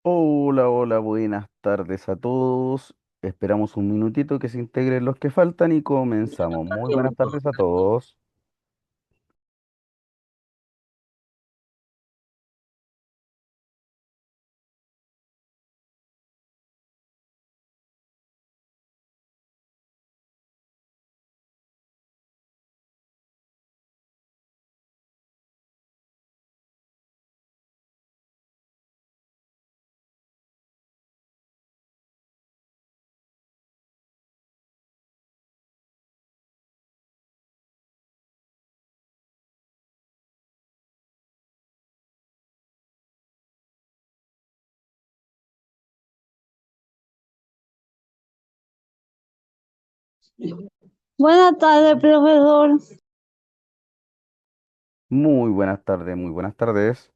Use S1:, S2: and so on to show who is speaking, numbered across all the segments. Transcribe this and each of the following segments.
S1: Hola, hola, buenas tardes a todos. Esperamos un minutito que se integren los que faltan y comenzamos. Muy buenas tardes a todos.
S2: Buenas tardes, profesor.
S1: Muy buenas tardes, muy buenas tardes.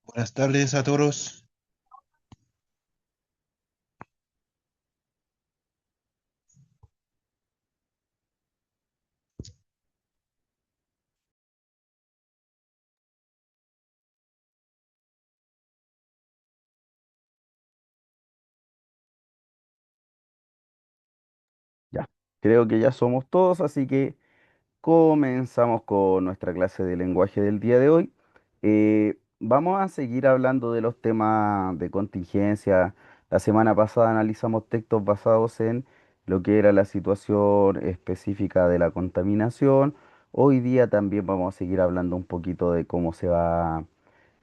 S3: Buenas tardes a todos.
S1: Ya, creo que ya somos todos, así que comenzamos con nuestra clase de lenguaje del día de hoy. Vamos a seguir hablando de los temas de contingencia. La semana pasada analizamos textos basados en lo que era la situación específica de la contaminación. Hoy día también vamos a seguir hablando un poquito de cómo se va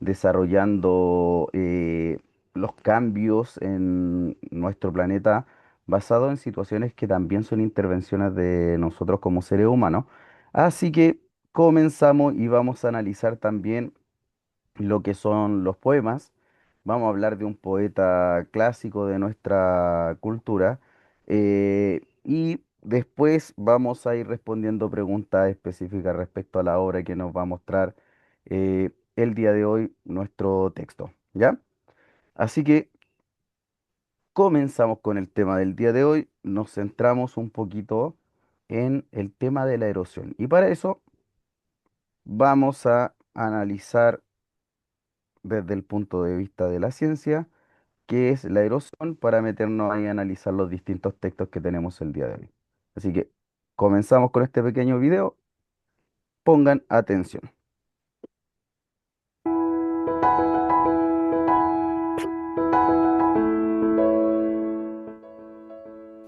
S1: desarrollando los cambios en nuestro planeta basado en situaciones que también son intervenciones de nosotros como seres humanos. Así que comenzamos y vamos a analizar también lo que son los poemas. Vamos a hablar de un poeta clásico de nuestra cultura y después vamos a ir respondiendo preguntas específicas respecto a la obra que nos va a mostrar el día de hoy nuestro texto, ¿ya? Así que comenzamos con el tema del día de hoy. Nos centramos un poquito en el tema de la erosión y para eso vamos a analizar desde el punto de vista de la ciencia qué es la erosión para meternos ahí a analizar los distintos textos que tenemos el día de hoy. Así que comenzamos con este pequeño video. Pongan atención.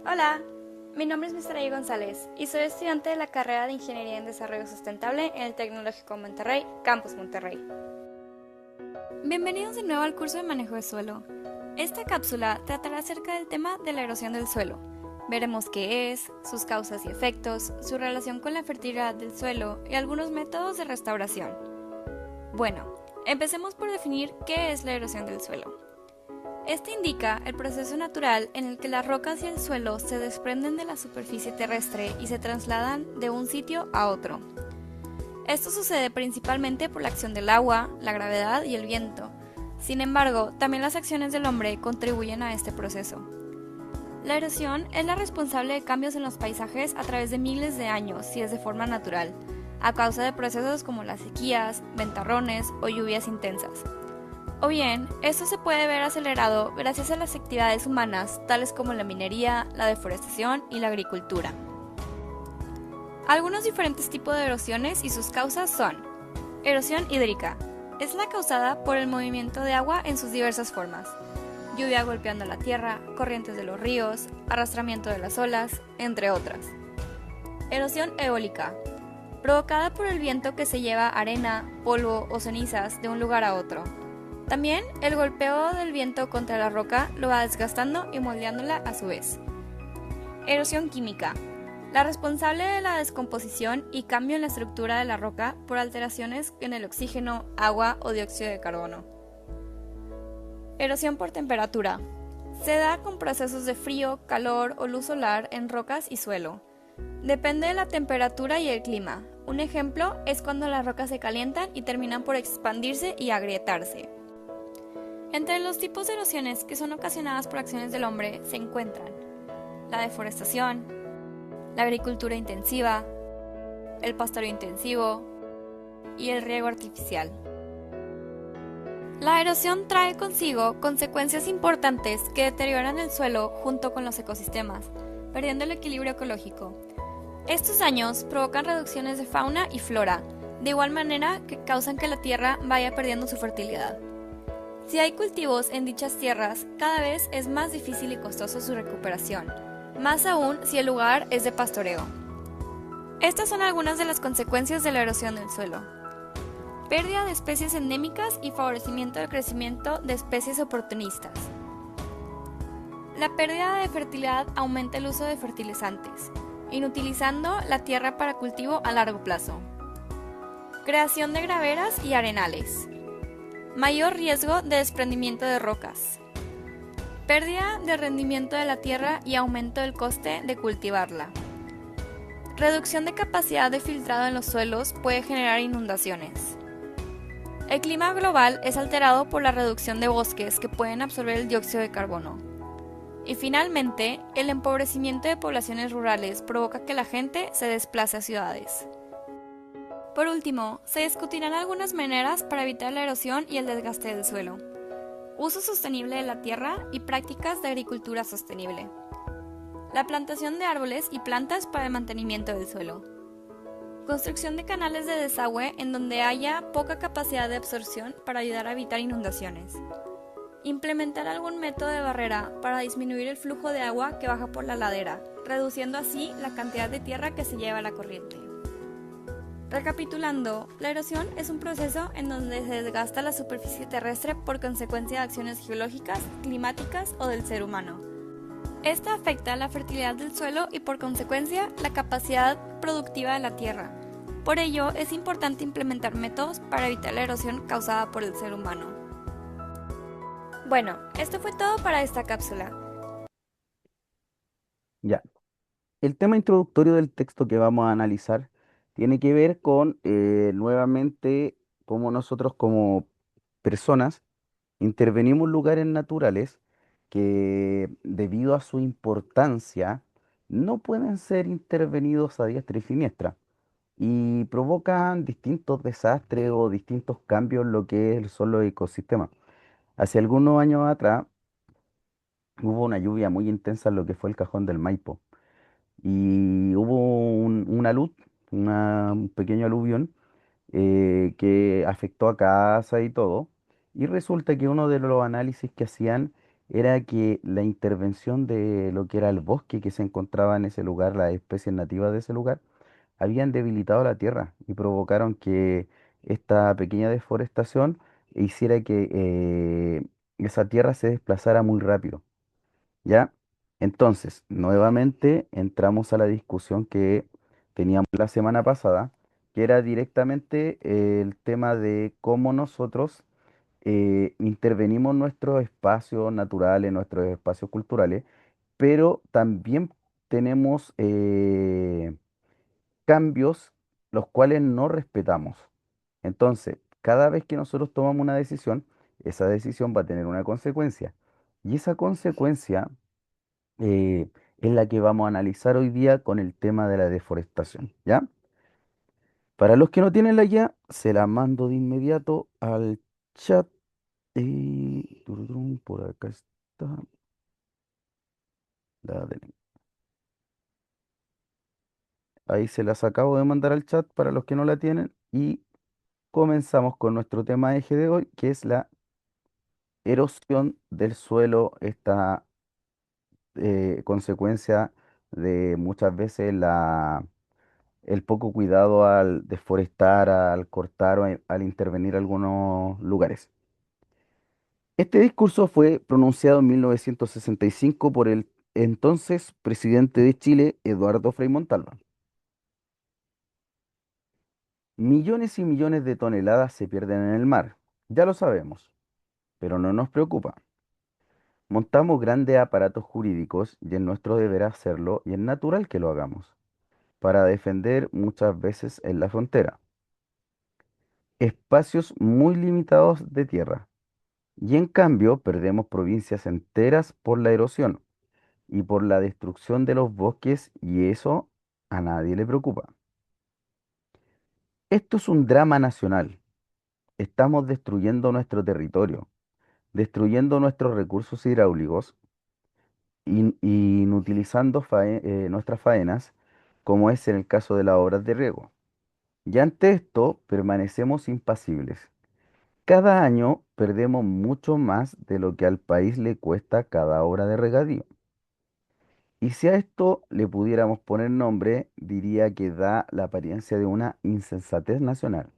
S4: Hola, mi nombre es Mr. González y soy estudiante de la carrera de Ingeniería en Desarrollo Sustentable en el Tecnológico Monterrey, Campus Monterrey. Bienvenidos de nuevo al curso de manejo de suelo. Esta cápsula tratará acerca del tema de la erosión del suelo. Veremos qué es, sus causas y efectos, su relación con la fertilidad del suelo y algunos métodos de restauración. Bueno, empecemos por definir qué es la erosión del suelo. Este indica el proceso natural en el que las rocas y el suelo se desprenden de la superficie terrestre y se trasladan de un sitio a otro. Esto sucede principalmente por la acción del agua, la gravedad y el viento. Sin embargo, también las acciones del hombre contribuyen a este proceso. La erosión es la responsable de cambios en los paisajes a través de miles de años si es de forma natural, a causa de procesos como las sequías, ventarrones o lluvias intensas. O bien, esto se puede ver acelerado gracias a las actividades humanas, tales como la minería, la deforestación y la agricultura. Algunos diferentes tipos de erosiones y sus causas son: erosión hídrica. Es la causada por el movimiento de agua en sus diversas formas. Lluvia golpeando la tierra, corrientes de los ríos, arrastramiento de las olas, entre otras. Erosión eólica. Provocada por el viento que se lleva arena, polvo o cenizas de un lugar a otro. También el golpeo del viento contra la roca lo va desgastando y moldeándola a su vez. Erosión química. La responsable de la descomposición y cambio en la estructura de la roca por alteraciones en el oxígeno, agua o dióxido de carbono. Erosión por temperatura. Se da con procesos de frío, calor o luz solar en rocas y suelo. Depende de la temperatura y el clima. Un ejemplo es cuando las rocas se calientan y terminan por expandirse y agrietarse. Entre los tipos de erosiones que son ocasionadas por acciones del hombre se encuentran la deforestación, la agricultura intensiva, el pastoreo intensivo y el riego artificial. La erosión trae consigo consecuencias importantes que deterioran el suelo junto con los ecosistemas, perdiendo el equilibrio ecológico. Estos daños provocan reducciones de fauna y flora, de igual manera que causan que la tierra vaya perdiendo su fertilidad. Si hay cultivos en dichas tierras, cada vez es más difícil y costoso su recuperación, más aún si el lugar es de pastoreo. Estas son algunas de las consecuencias de la erosión del suelo. Pérdida de especies endémicas y favorecimiento del crecimiento de especies oportunistas. La pérdida de fertilidad aumenta el uso de fertilizantes, inutilizando la tierra para cultivo a largo plazo. Creación de graveras y arenales. Mayor riesgo de desprendimiento de rocas. Pérdida de rendimiento de la tierra y aumento del coste de cultivarla. Reducción de capacidad de filtrado en los suelos puede generar inundaciones. El clima global es alterado por la reducción de bosques que pueden absorber el dióxido de carbono. Y finalmente, el empobrecimiento de poblaciones rurales provoca que la gente se desplace a ciudades. Por último, se discutirán algunas maneras para evitar la erosión y el desgaste del suelo. Uso sostenible de la tierra y prácticas de agricultura sostenible. La plantación de árboles y plantas para el mantenimiento del suelo. Construcción de canales de desagüe en donde haya poca capacidad de absorción para ayudar a evitar inundaciones. Implementar algún método de barrera para disminuir el flujo de agua que baja por la ladera, reduciendo así la cantidad de tierra que se lleva la corriente. Recapitulando, la erosión es un proceso en donde se desgasta la superficie terrestre por consecuencia de acciones geológicas, climáticas o del ser humano. Esta afecta la fertilidad del suelo y por consecuencia la capacidad productiva de la tierra. Por ello es importante implementar métodos para evitar la erosión causada por el ser humano. Bueno, esto fue todo para esta cápsula.
S1: Ya. El tema introductorio del texto que vamos a analizar tiene que ver con nuevamente cómo nosotros como personas intervenimos lugares naturales que debido a su importancia no pueden ser intervenidos a diestra y siniestra y provocan distintos desastres o distintos cambios en lo que son los ecosistemas. Hace algunos años atrás hubo una lluvia muy intensa en lo que fue el Cajón del Maipo y hubo una luz, un pequeño aluvión que afectó a casa y todo. Y resulta que uno de los análisis que hacían era que la intervención de lo que era el bosque que se encontraba en ese lugar, las especies nativas de ese lugar, habían debilitado la tierra y provocaron que esta pequeña deforestación hiciera que esa tierra se desplazara muy rápido. ¿Ya? Entonces, nuevamente entramos a la discusión que teníamos la semana pasada, que era directamente el tema de cómo nosotros intervenimos en nuestros espacios naturales, nuestros espacios culturales, pero también tenemos cambios los cuales no respetamos. Entonces, cada vez que nosotros tomamos una decisión, esa decisión va a tener una consecuencia. Y esa consecuencia eh, es la que vamos a analizar hoy día con el tema de la deforestación, ¿ya? Para los que no tienen la guía, se la mando de inmediato al chat. Y tururum, por acá está. Dale. Ahí se las acabo de mandar al chat para los que no la tienen. Y comenzamos con nuestro tema eje de hoy, que es la erosión del suelo, esta consecuencia de muchas veces el poco cuidado al deforestar, al cortar o al intervenir algunos lugares. Este discurso fue pronunciado en 1965 por el entonces presidente de Chile, Eduardo Frei Montalva. Millones y millones de toneladas se pierden en el mar, ya lo sabemos, pero no nos preocupa. Montamos grandes aparatos jurídicos y es nuestro deber hacerlo y es natural que lo hagamos, para defender muchas veces en la frontera espacios muy limitados de tierra. Y en cambio perdemos provincias enteras por la erosión y por la destrucción de los bosques y eso a nadie le preocupa. Esto es un drama nacional. Estamos destruyendo nuestro territorio, destruyendo nuestros recursos hidráulicos, inutilizando nuestras faenas, como es en el caso de las obras de riego. Y ante esto permanecemos impasibles. Cada año perdemos mucho más de lo que al país le cuesta cada obra de regadío. Y si a esto le pudiéramos poner nombre, diría que da la apariencia de una insensatez nacional.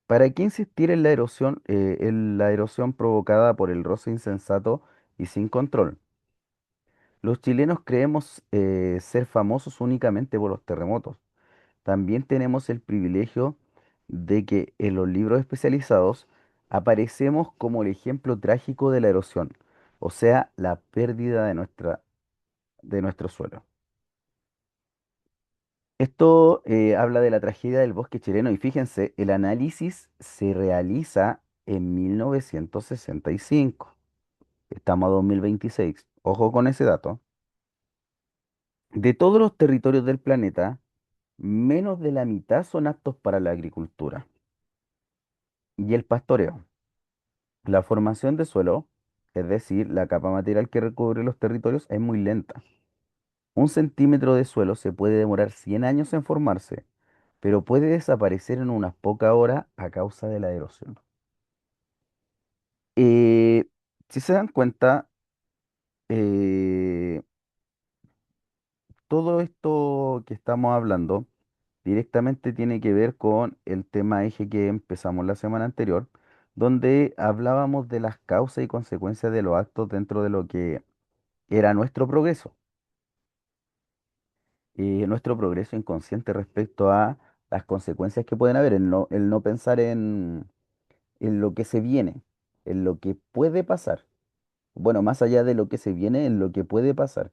S1: ¿Para qué insistir en la erosión provocada por el roce insensato y sin control? Los chilenos creemos ser famosos únicamente por los terremotos. También tenemos el privilegio de que en los libros especializados aparecemos como el ejemplo trágico de la erosión, o sea, la pérdida de nuestro suelo. Esto habla de la tragedia del bosque chileno y fíjense, el análisis se realiza en 1965. Estamos a 2026. Ojo con ese dato. De todos los territorios del planeta, menos de la mitad son aptos para la agricultura y el pastoreo. La formación de suelo, es decir, la capa material que recubre los territorios, es muy lenta. Un centímetro de suelo se puede demorar 100 años en formarse, pero puede desaparecer en unas pocas horas a causa de la erosión. Eh, si se dan cuenta, eh, todo esto que estamos hablando directamente tiene que ver con el tema eje que empezamos la semana anterior, donde hablábamos de las causas y consecuencias de los actos dentro de lo que era nuestro progreso inconsciente respecto a las consecuencias que pueden haber, el no pensar en lo que se viene, en lo que puede pasar. Bueno, más allá de lo que se viene, en lo que puede pasar.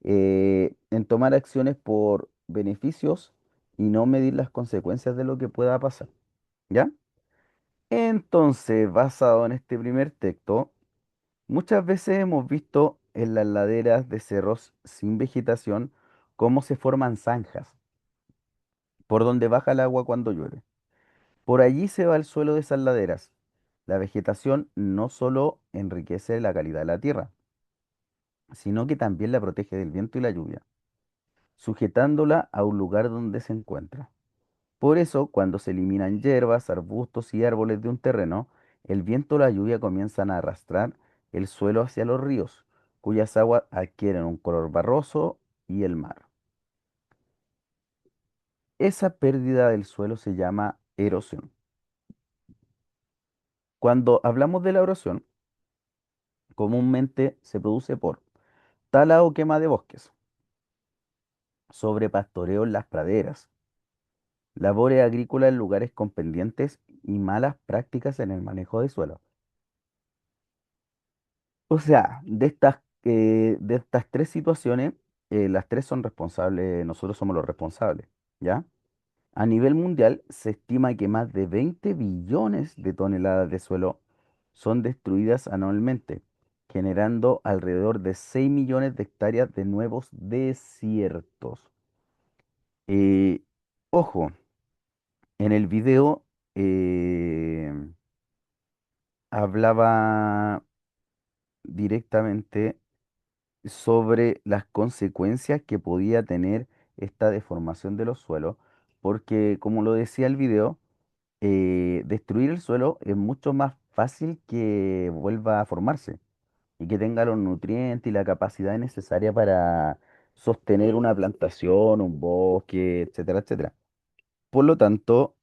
S1: En tomar acciones por beneficios y no medir las consecuencias de lo que pueda pasar. ¿Ya? Entonces, basado en este primer texto, muchas veces hemos visto en las laderas de cerros sin vegetación cómo se forman zanjas, por donde baja el agua cuando llueve. Por allí se va el suelo de esas laderas. La vegetación no solo enriquece la calidad de la tierra, sino que también la protege del viento y la lluvia, sujetándola a un lugar donde se encuentra. Por eso, cuando se eliminan hierbas, arbustos y árboles de un terreno, el viento o la lluvia comienzan a arrastrar el suelo hacia los ríos, cuyas aguas adquieren un color barroso y el mar. Esa pérdida del suelo se llama erosión. Cuando hablamos de la erosión, comúnmente se produce por tala o quema de bosques, sobrepastoreo en las praderas, labores agrícolas en lugares con pendientes y malas prácticas en el manejo de suelo. O sea, de estas tres situaciones, las tres son responsables, nosotros somos los responsables, ¿ya? A nivel mundial se estima que más de 20 billones de toneladas de suelo son destruidas anualmente, generando alrededor de 6 millones de hectáreas de nuevos desiertos. Eh, Ojo, en el video eh, hablaba directamente sobre las consecuencias que podía tener esta deformación de los suelos, porque como lo decía el video, destruir el suelo es mucho más fácil que vuelva a formarse y que tenga los nutrientes y la capacidad necesaria para sostener una plantación, un bosque, etcétera, etcétera. Por lo tanto,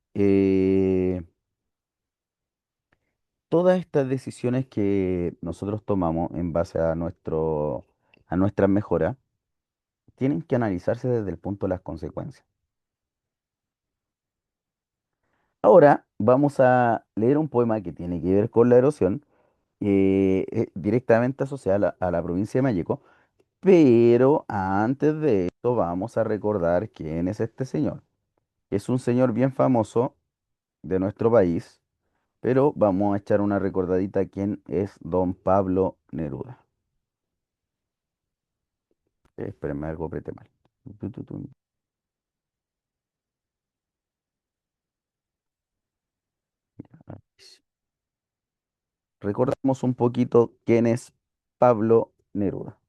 S1: todas estas decisiones que nosotros tomamos en base a nuestras mejoras, tienen que analizarse desde el punto de las consecuencias. Ahora vamos a leer un poema que tiene que ver con la erosión, directamente asociada a la provincia de Malleco, pero antes de esto vamos a recordar quién es este señor. Es un señor bien famoso de nuestro país, pero vamos a echar una recordadita a quién es don Pablo Neruda. Espérenme, algo apreté mal. Tu, tu, tu. recordamos un poquito quién es Pablo Neruda.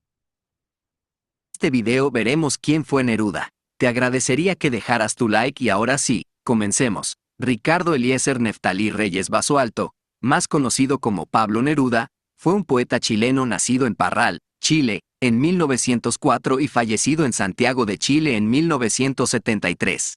S5: Este video veremos quién fue Neruda. Te agradecería que dejaras tu like y ahora sí, comencemos. Ricardo Eliezer Neftalí Reyes Basualto, más conocido como Pablo Neruda, fue un poeta chileno nacido en Parral, Chile, en 1904 y fallecido en Santiago de Chile en 1973.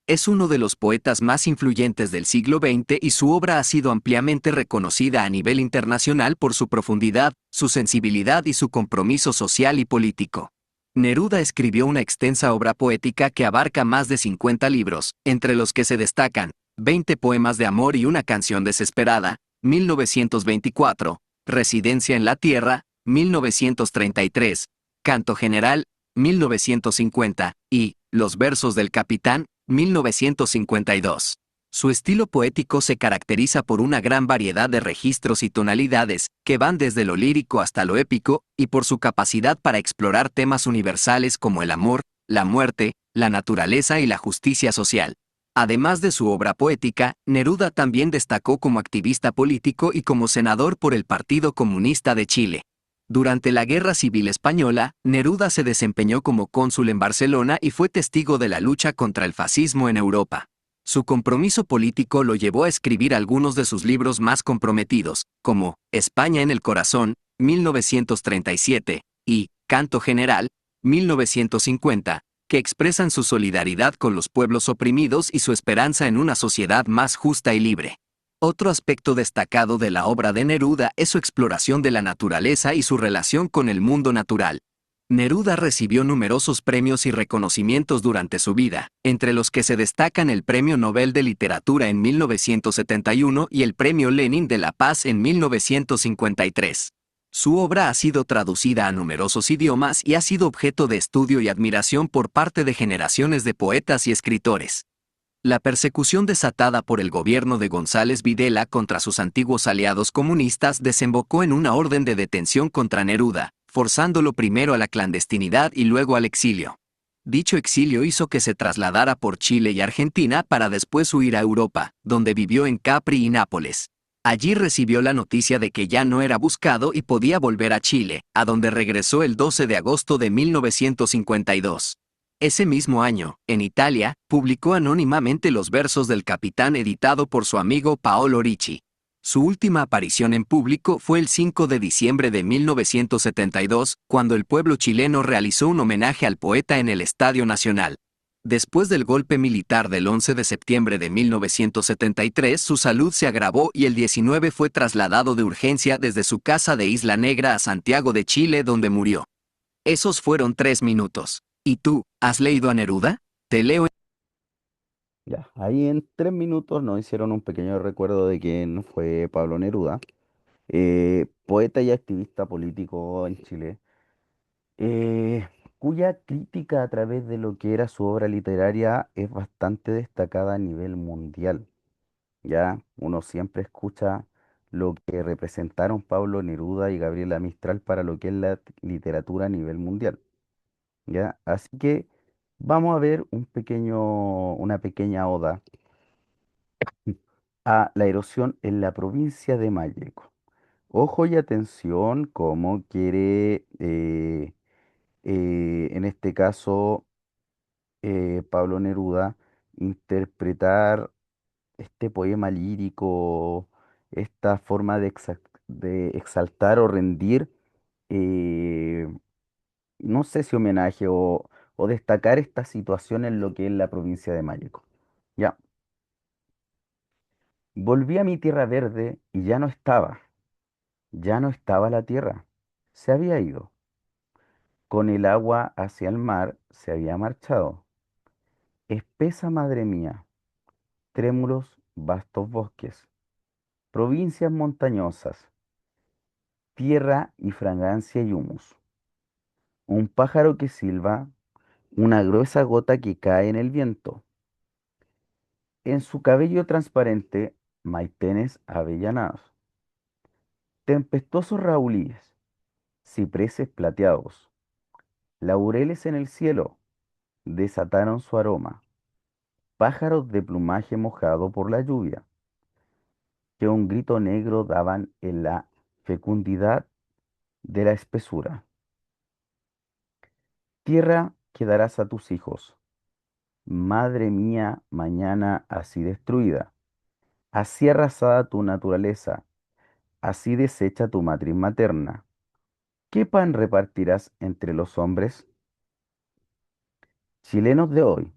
S5: Es uno de los poetas más influyentes del siglo XX y su obra ha sido ampliamente reconocida a nivel internacional por su profundidad, su sensibilidad y su compromiso social y político. Neruda escribió una extensa obra poética que abarca más de 50 libros, entre los que se destacan 20 poemas de amor y una canción desesperada, 1924, Residencia en la Tierra, 1933, Canto General, 1950, y Los versos del Capitán, 1952. Su estilo poético se caracteriza por una gran variedad de registros y tonalidades, que van desde lo lírico hasta lo épico, y por su capacidad para explorar temas universales como el amor, la muerte, la naturaleza y la justicia social. Además de su obra poética, Neruda también destacó como activista político y como senador por el Partido Comunista de Chile. Durante la Guerra Civil Española, Neruda se desempeñó como cónsul en Barcelona y fue testigo de la lucha contra el fascismo en Europa. Su compromiso político lo llevó a escribir algunos de sus libros más comprometidos, como España en el Corazón, 1937, y Canto General, 1950, que expresan su solidaridad con los pueblos oprimidos y su esperanza en una sociedad más justa y libre. Otro aspecto destacado de la obra de Neruda es su exploración de la naturaleza y su relación con el mundo natural. Neruda recibió numerosos premios y reconocimientos durante su vida, entre los que se destacan el Premio Nobel de Literatura en 1971 y el Premio Lenin de la Paz en 1953. Su obra ha sido traducida a numerosos idiomas y ha sido objeto de estudio y admiración por parte de generaciones de poetas y escritores. La persecución desatada por el gobierno de González Videla contra sus antiguos aliados comunistas desembocó en una orden de detención contra Neruda, forzándolo primero a la clandestinidad y luego al exilio. Dicho exilio hizo que se trasladara por Chile y Argentina para después huir a Europa, donde vivió en Capri y Nápoles. Allí recibió la noticia de que ya no era buscado y podía volver a Chile, a donde regresó el 12 de agosto de 1952. Ese mismo año, en Italia, publicó anónimamente los versos del Capitán editado por su amigo Paolo Ricci. Su última aparición en público fue el 5 de diciembre de 1972, cuando el pueblo chileno realizó un homenaje al poeta en el Estadio Nacional. Después del golpe militar del 11 de septiembre de 1973, su salud se agravó y el 19 fue trasladado de urgencia desde su casa de Isla Negra a Santiago de Chile, donde murió. Esos fueron 3 minutos. ¿Y tú, has leído a Neruda? Te leo.
S1: Ya, ahí en 3 minutos nos hicieron un pequeño recuerdo de quién fue Pablo Neruda, poeta y activista político en Chile, eh, cuya crítica a través de lo que era su obra literaria es bastante destacada a nivel mundial. Ya uno siempre escucha lo que representaron Pablo Neruda y Gabriela Mistral para lo que es la literatura a nivel mundial. ¿Ya? Así que vamos a ver una pequeña oda a la erosión en la provincia de Malleco. Ojo y atención cómo quiere, en este caso, Pablo Neruda, interpretar este poema lírico, esta forma de exaltar o rendir, eh, no sé si homenaje o destacar esta situación en lo que es la provincia de Malleco. Ya, volví a mi tierra verde y ya no estaba la tierra, se había ido. Con el agua hacia el mar se había marchado. Espesa madre mía, trémulos vastos bosques, provincias montañosas, tierra y fragancia y humus. Un pájaro que silba, una gruesa gota que cae en el viento. En su cabello transparente, maipenes avellanados. Tempestuosos raulíes, cipreses plateados, laureles en el cielo, desataron su aroma. Pájaros de plumaje mojado por la lluvia. que un grito negro daban en la fecundidad de la espesura. Tierra que darás a tus hijos, madre mía, mañana así destruida, así arrasada tu naturaleza, así deshecha tu matriz materna. ¿Qué pan repartirás entre los hombres? Chilenos de hoy,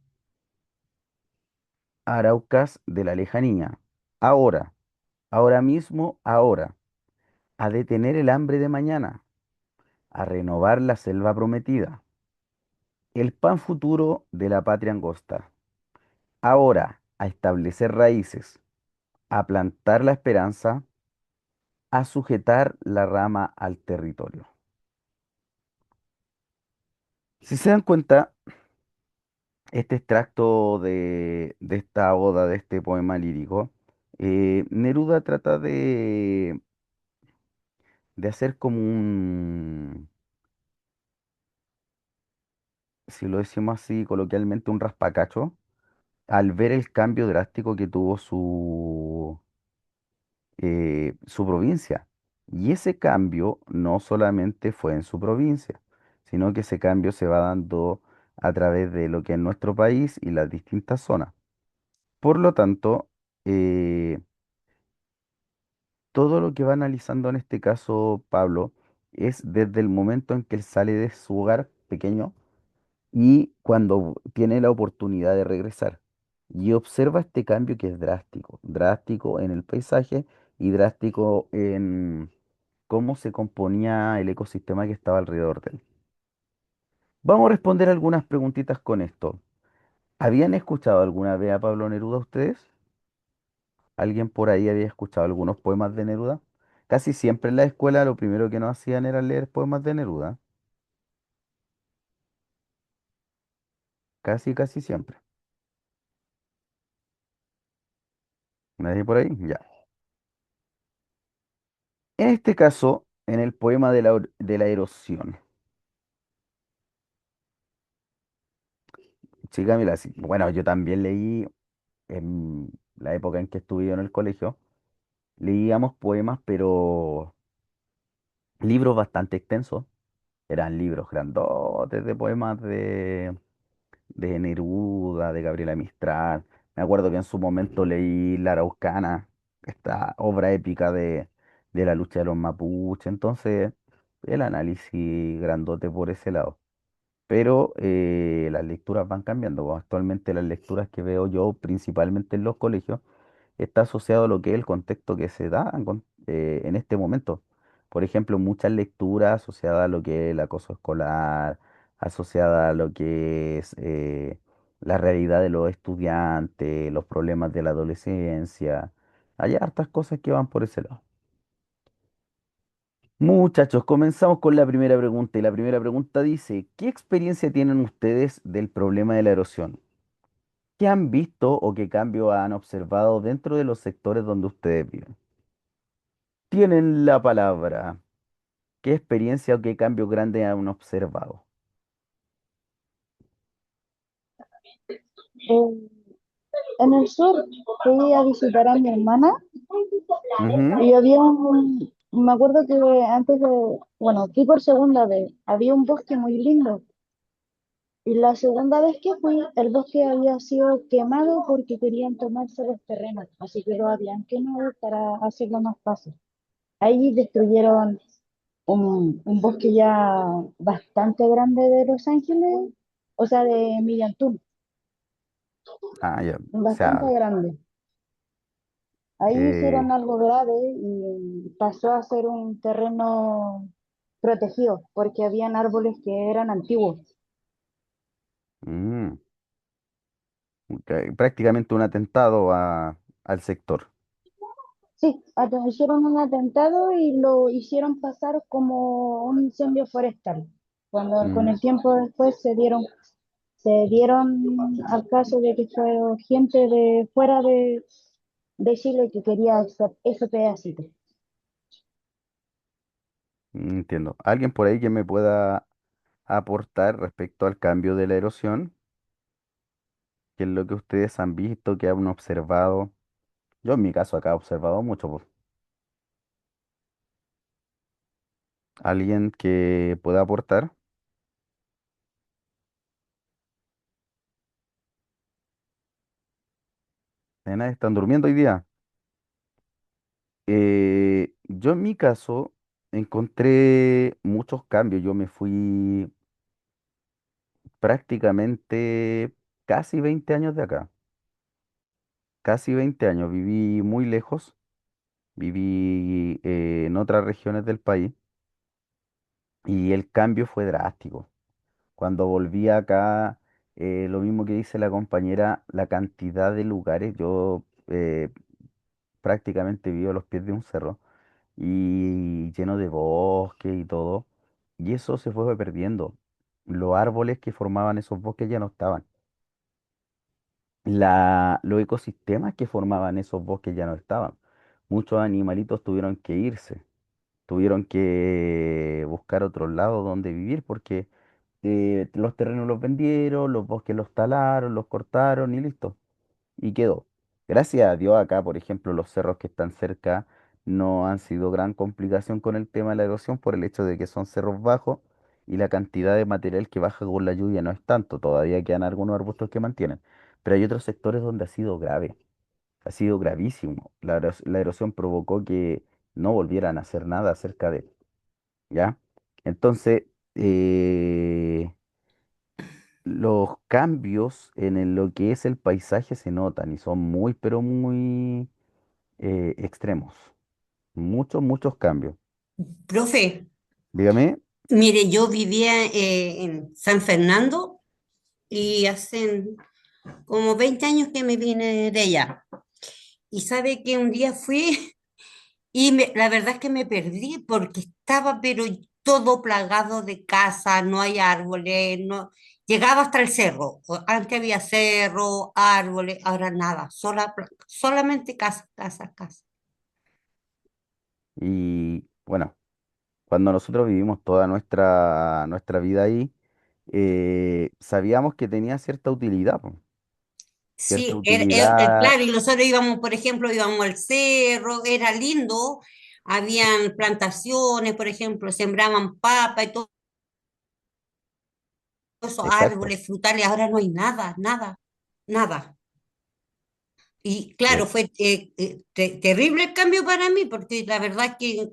S1: araucas de la lejanía, ahora, ahora mismo, ahora, a detener el hambre de mañana, a renovar la selva prometida, el pan futuro de la patria angosta, ahora, a establecer raíces, a plantar la esperanza, a sujetar la rama al territorio. Si se dan cuenta, este extracto de esta oda, de este poema lírico, Neruda trata de hacer como un, si lo decimos así coloquialmente, un raspacacho, al ver el cambio drástico que tuvo su provincia. Y ese cambio no solamente fue en su provincia, sino que ese cambio se va dando a través de lo que es nuestro país y las distintas zonas. Por lo tanto, eh, todo lo que va analizando en este caso Pablo es desde el momento en que él sale de su hogar pequeño y cuando tiene la oportunidad de regresar. Y observa este cambio que es drástico, drástico en el paisaje y drástico en cómo se componía el ecosistema que estaba alrededor de él. Vamos a responder algunas preguntitas con esto. ¿Habían escuchado alguna vez a Pablo Neruda ustedes? ¿Alguien por ahí había escuchado algunos poemas de Neruda? Casi siempre en la escuela lo primero que nos hacían era leer poemas de Neruda. Casi, casi siempre. ¿Nadie por ahí? Ya. En este caso, en el poema de la erosión. Sí, Camila, sí. Bueno, yo también leí en la época en que estuve yo en el colegio, leíamos poemas, pero libros bastante extensos. Eran libros grandotes de poemas de Neruda, de Gabriela Mistral. Me acuerdo que en su momento leí La Araucana, esta obra épica de la lucha de los mapuches. Entonces, el análisis grandote por ese lado. Pero las lecturas van cambiando, pues. Actualmente las lecturas que veo yo principalmente en los colegios está asociado a lo que es el contexto que se da en este momento. Por ejemplo, muchas lecturas asociadas a lo que es el acoso escolar, asociadas a lo que es la realidad de los estudiantes, los problemas de la adolescencia. Hay hartas cosas que van por ese lado. Muchachos, comenzamos con la primera pregunta y la primera pregunta dice, ¿qué experiencia tienen ustedes del problema de la erosión? ¿Qué han visto o qué cambio han observado dentro de los sectores donde ustedes viven? Tienen la palabra. ¿Qué experiencia o qué cambio grande han observado?
S2: Eh, en el sur fui a visitar a mi hermana
S1: Ujú.
S2: y me acuerdo que antes de, bueno, fui por segunda vez, había un bosque muy lindo. Y la segunda vez que fui, el bosque había sido quemado porque querían tomarse los terrenos, así que lo habían quemado para hacerlo más fácil. Ahí destruyeron un bosque ya bastante grande de Los Ángeles, o sea, de Millantún,
S1: Ah, ya. O
S2: bastante
S1: sea,
S2: grande. Ahí
S1: eh,
S2: hicieron algo grave y pasó a ser un terreno protegido porque habían árboles que eran antiguos.
S1: mm, prácticamente un atentado al sector.
S2: Sí, hicieron un atentado y lo hicieron pasar como un incendio forestal. Cuando con
S1: Mm,
S2: el tiempo después se dieron al caso de que fue gente de fuera de Chile que quería ese pedacito.
S1: entiendo. ¿Alguien por ahí que me pueda aportar respecto al cambio de la erosión? ¿Qué es lo que ustedes han visto, que han observado? Yo en mi caso acá he observado mucho, pues. Alguien que pueda aportar. Nena, ¿están durmiendo hoy día? Yo en mi caso encontré muchos cambios. Yo me fui prácticamente casi 20 años de acá. Casi 20 años. Viví muy lejos. Viví en otras regiones del país y el cambio fue drástico. Cuando volví acá, lo mismo que dice la compañera, la cantidad de lugares, yo prácticamente vivo a los pies de un cerro y lleno de bosque y todo, y eso se fue perdiendo. Los árboles que formaban esos bosques ya no estaban. Los ecosistemas que formaban esos bosques ya no estaban. Muchos animalitos tuvieron que irse, tuvieron que buscar otro lado donde vivir porque los terrenos los vendieron, los bosques los talaron, los cortaron y listo. Y quedó. Gracias a Dios acá, por ejemplo, los cerros que están cerca no han sido gran complicación con el tema de la erosión por el hecho de que son cerros bajos y la cantidad de material que baja con la lluvia no es tanto. Todavía quedan algunos arbustos que mantienen. Pero hay otros sectores donde ha sido grave, ha sido gravísimo. La erosión provocó que no volvieran a hacer nada acerca de, ¿ya? Entonces, los cambios en lo que es el paisaje se notan y son muy, pero muy extremos. Muchos, muchos cambios.
S6: Profe,
S1: Dígame,
S6: mire, yo vivía en San Fernando y hace como 20 años que me vine de allá. Y sabe que un día fui y la verdad es que me perdí porque estaba pero todo plagado de casas, no hay árboles, no, llegaba hasta el cerro. Antes había cerro, árboles, ahora nada, solamente casa, casa, casa.
S1: y bueno, cuando nosotros vivimos toda nuestra vida ahí, sabíamos que tenía cierta utilidad, po, cierta
S6: Sí,
S1: utilidad,
S6: claro, y nosotros íbamos, por ejemplo, íbamos al cerro, era lindo, habían plantaciones, por ejemplo, sembraban papa y todo esos
S1: exacto.
S6: árboles frutales, ahora no hay nada, nada, nada. Y claro,
S1: eh,
S6: fue terrible el cambio para mí, porque la verdad es que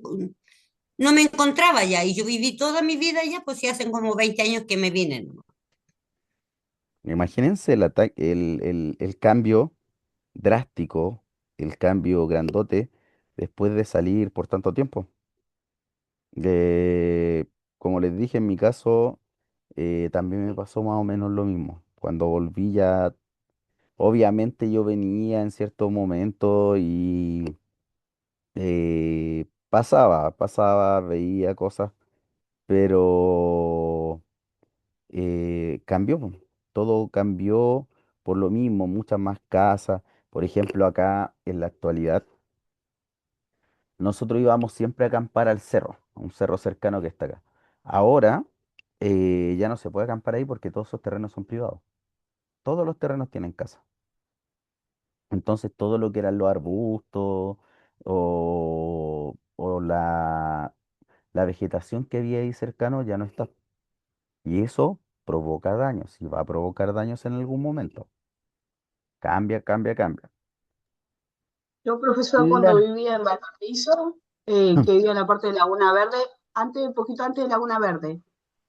S6: no me encontraba allá, y yo viví toda mi vida allá, pues sí, hacen como 20 años que me vine, ¿no?
S1: Imagínense el cambio drástico, el cambio grandote después de salir por tanto tiempo. Como les dije, en mi caso también me pasó más o menos lo mismo. Cuando volví ya, obviamente yo venía en cierto momento y pasaba, veía cosas, pero cambió, po. Todo cambió por lo mismo, muchas más casas. Por ejemplo, acá en la actualidad, nosotros íbamos siempre a acampar al cerro, a un cerro cercano que está acá. Ahora ya no se puede acampar ahí porque todos esos terrenos son privados. Todos los terrenos tienen casa. Entonces todo lo que eran los arbustos o la vegetación que había ahí cercano ya no está. Y eso provoca daños y va a provocar daños en algún momento. Cambia, cambia, cambia.
S2: Yo, profesor, cuando
S1: La-
S2: vivía en Valparaíso, que vivía en la parte de Laguna Verde, antes, un poquito antes de Laguna Verde,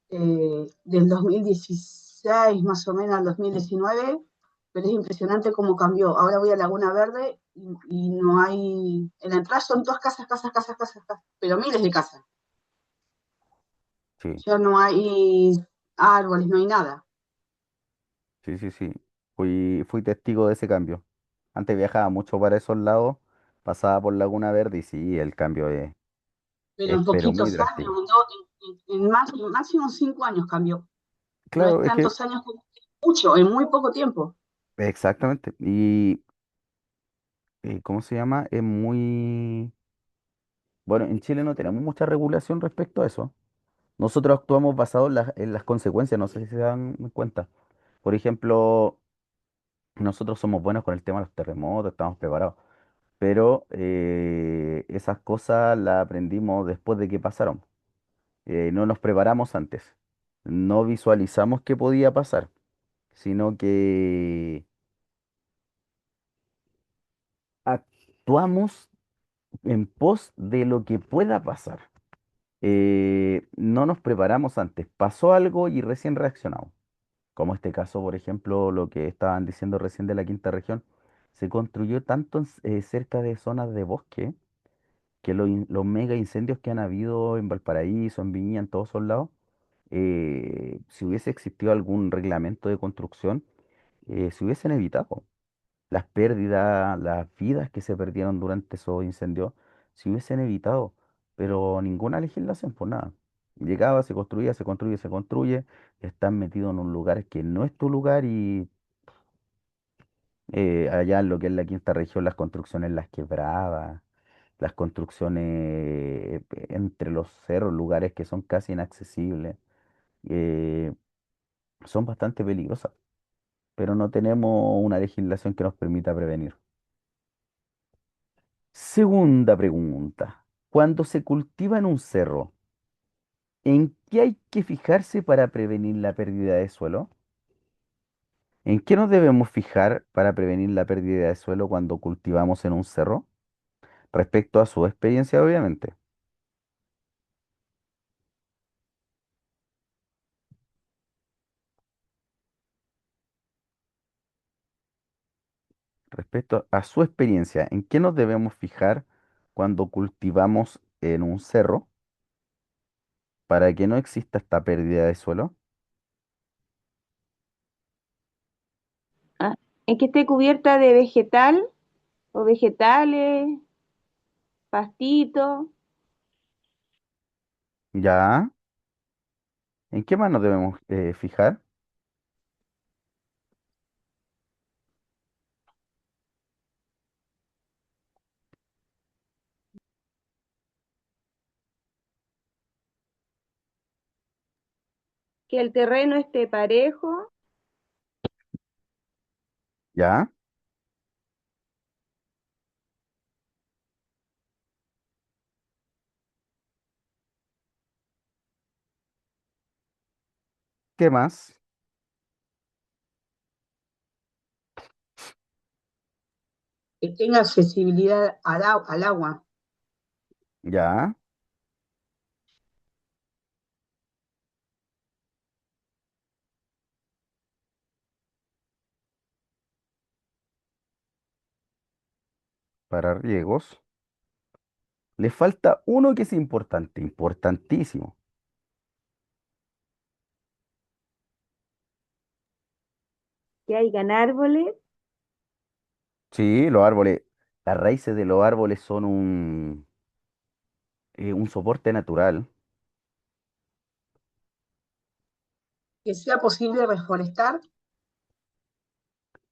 S2: del 2016 más o menos al 2019, pero es impresionante cómo cambió. Ahora voy a Laguna Verde y no hay, en la entrada son todas casas, casas, casas, casas, casas, pero miles de casas.
S1: Sí,
S2: Ya no hay árboles, no hay nada.
S1: sí, sí, sí. Fui testigo de ese cambio. Antes viajaba mucho para esos lados, pasaba por Laguna Verde y sí, el cambio
S2: Pero
S1: es
S2: en
S1: pero muy
S2: poquitos años,
S1: drástico.
S2: máximo 5 años cambió. No es
S1: Claro, es que
S2: tantos años como mucho, en muy poco tiempo.
S1: exactamente. Y ¿cómo se llama? Es muy... Bueno, en Chile no tenemos mucha regulación respecto a eso. Nosotros actuamos basado en las consecuencias, no sé si se dan cuenta. Por ejemplo, nosotros somos buenos con el tema de los terremotos, estamos preparados. pero esas cosas las aprendimos después de que pasaron. No nos preparamos antes, no visualizamos qué podía pasar, sino que actuamos en pos de lo que pueda pasar. No nos preparamos antes, pasó algo y recién reaccionamos. Como este caso, por ejemplo, lo que estaban diciendo recién de la quinta región, se construyó tanto cerca de zonas de bosque que los mega incendios que han habido en Valparaíso, en Viña, en todos esos lados, si hubiese existido algún reglamento de construcción, se hubiesen evitado las pérdidas, las vidas que se perdieron durante esos incendios, se hubiesen evitado, pero ninguna legislación, por nada. Llegaba, se construía, se construye, se construye, están metidos en un lugar que no es tu lugar y allá en lo que es la quinta región, las construcciones las quebradas, las construcciones entre los cerros, lugares que son casi inaccesibles, eh, son bastante peligrosas, pero no tenemos una legislación que nos permita prevenir. Segunda pregunta. Cuando se cultiva en un cerro, ¿en qué hay que fijarse para prevenir la pérdida de suelo? ¿En qué nos debemos fijar para prevenir la pérdida de suelo cuando cultivamos en un cerro? Respecto a su experiencia, obviamente. Respecto a su experiencia, ¿en qué nos debemos fijar cuando cultivamos en un cerro para que no exista esta pérdida de suelo?
S7: Ah, en que esté cubierta de vegetal o vegetales, pastito,
S1: ¿Ya? ¿En qué más nos debemos fijar?
S7: que el terreno esté parejo,
S1: ¿Ya? ¿Qué más?
S8: que tenga accesibilidad al agua,
S1: ¿Ya? Para riegos. Le falta uno que es importante, importantísimo.
S7: que hayan árboles,
S1: Sí, los árboles, las raíces de los árboles son un soporte natural.
S8: que sea posible reforestar,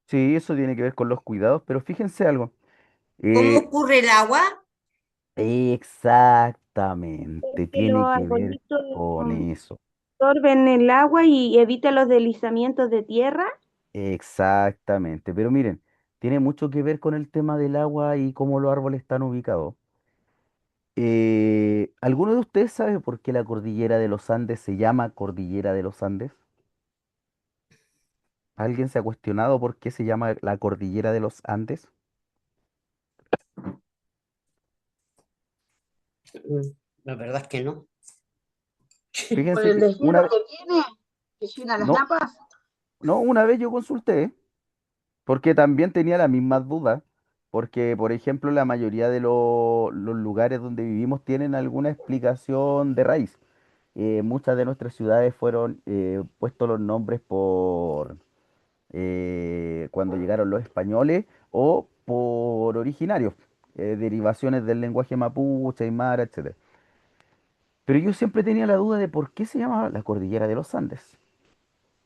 S1: Sí, eso tiene que ver con los cuidados, pero fíjense algo.
S6: ¿Cómo
S1: eh,
S6: ocurre el agua?
S1: exactamente,
S7: que los
S1: tiene que ver
S7: arbolitos
S1: con eso.
S7: absorben el agua y evita los deslizamientos de tierra.
S1: Exactamente. Pero miren, tiene mucho que ver con el tema del agua y cómo los árboles están ubicados. ¿Alguno de ustedes sabe por qué la cordillera de los Andes se llama Cordillera de los Andes? ¿Alguien se ha cuestionado por qué se llama la Cordillera de los Andes?
S6: La verdad es que no.
S8: por
S1: Fíjense
S8: el
S1: que una
S8: deshielo
S1: vez,
S8: que tiene, que llena las
S1: no,
S8: napas.
S1: no, una vez yo consulté, porque también tenía las mismas dudas, porque por ejemplo la mayoría de los lugares donde vivimos tienen alguna explicación de raíz. Muchas de nuestras ciudades fueron puestos los nombres por cuando llegaron los españoles o por originarios, derivaciones del lenguaje mapuche, aymara, etcétera. Pero yo siempre tenía la duda de por qué se llamaba la Cordillera de los Andes.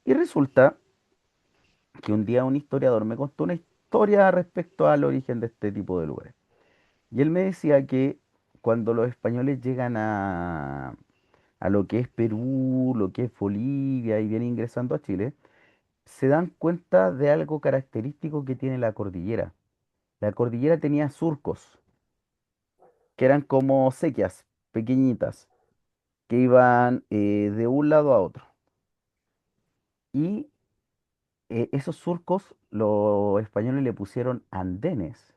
S1: Y resulta que un día un historiador me contó una historia respecto al origen de este tipo de lugares. Y él me decía que cuando los españoles llegan a lo que es Perú, lo que es Bolivia y vienen ingresando a Chile, se dan cuenta de algo característico que tiene la cordillera. La cordillera tenía surcos, que eran como sequías pequeñitas, que iban de un lado a otro. Y esos surcos los españoles le pusieron andenes,